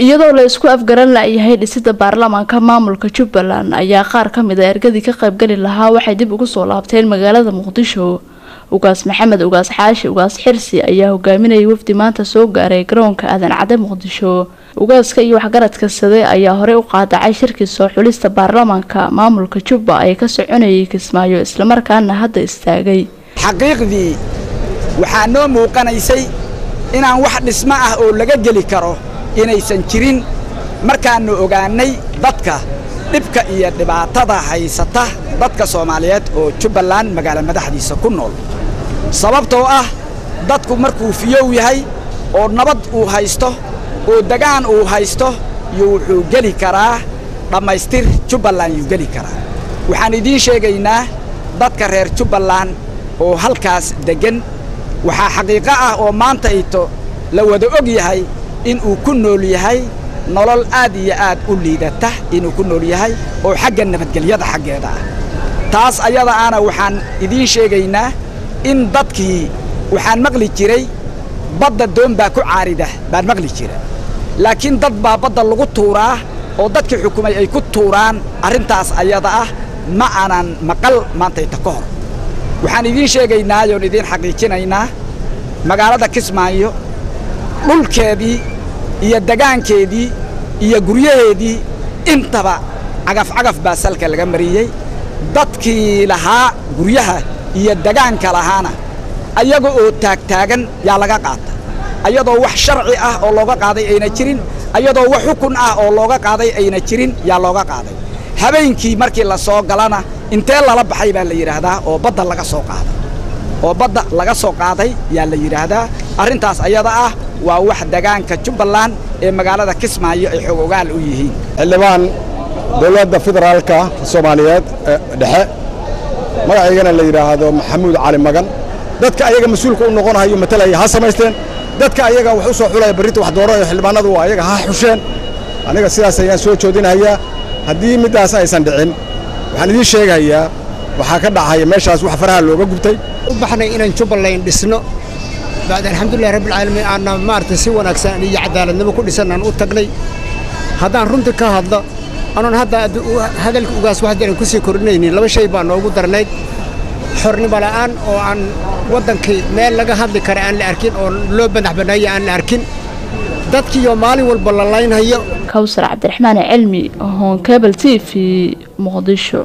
iyadoo la isku afgaran lahayd dhisida baarlamaanka maamulka Jubbaland ayaa qaar ka mid ah ergadii ka qayb gali lahaa waxay dib ugu soo laabteen magaalada Muqdisho. Ugaas Maxamed Ugaas Xaashi Ugaas Xirsi ayaa hogaaminayay wafdi maanta soo gaaray garoonka Aadan Cadde Muqdisho. Ugaaska iyo waxgaradka sade ayaa hore u qaadacay shirki soo xulista baarlamaanka maamulka Jubba ay ka soconayay Kismaayo isla markaana hadda istaagay. xaqiiqdii waxaa noo muuqanaysay inaan wax dhismo ah oo laga geli karo inaysan jirin markaanu ogaanay dadka dhibka iyo dhibaatada haysata dadka Soomaaliyeed oo Jubbaland magaalada madaxdiisa ku nool sababtoo ah dadku markuu fiyow yahay oo nabad uu haysto oo dagaan uu haysto wuxuu geli karaa dhamaystir Jubbaland uu geli karaa waxaan idin sheegaynaa dadka reer Jubbaland oo halkaas degan waxa xaqiiqo ah oo maanta ito la wada og yahay in uu ku nool yahay nolol aad iyo aad u liidata inuu ku nool yahay oo xagga nabadgelyada xaggeeda ah taas ayada ana waxaan idin sheegaynaa in dadkii waxaan maqli jiray badda doon baa ku caarida baan maqli jiray laakiin dad baa badda lagu tuuraa oo dadkii xukumay ay ku tuuraan arintaas ayada ah ma aanan maqal maanta inta ka hor waxaan idin sheegaynaa oo idin xaqiijinaynaa magaalada Kismaayo dhulkeedii iyo dagaankeedii iyo guryaheedii intaba cagaf baa salka laga mariyay dadkii lahaa guryaha iyo dagaanka lahaana ayaga oo taagtaagan yaa laga qaatay ayadoo wax sharci ah oo looga qaaday ayna jirin ayadoo wax xukun ah oo looga qaaday ayna jirin yaa looga qaaday habeenkii markii la soo galana intee lala baxay baa la yiraahdaa oo badda laga soo qaaday yaa la yiraahdaa arintaas ayada ah waa wax dagaanka Jubbaland ee magaalada Kismaayo ay xogogaal u yihiin xildhibaan dawladda federaalka Soomaaliyeed dhexe magaceygana la yiraahdo Maxamuud Cali Magan dadka ayaga mas'uulka u noqonayo matalaya ha samaysteen dadka ayaga wax u soo xulay barita wax doorada xildhibaanadu waa ayaga ha xusheen aniga sidaas ayaan soo joodinayaa haddii midaas aysan dhicin waxaan idin sheegayaa waxa ka dhacay meeshaas wax faraha looga gubtay u baxnay inaan Jubbaland dhisno بعد الحمد لله رب العالمين أنا مارت سوى نكسان يعدل نبى كل سنة نقطعني هذا رمت كهذا أنا هذا القاس واحد يعني كسي كورنيني لو شيء بانو قدرني حرني بلان أو عن وطن كي مال لقى هذا كران لأركين أو لو بنح بنايا عن لأركين دتك يوم مالي والبلالين هي كوثر عبد الرحمن علمي هون كابل تي في مقدشو.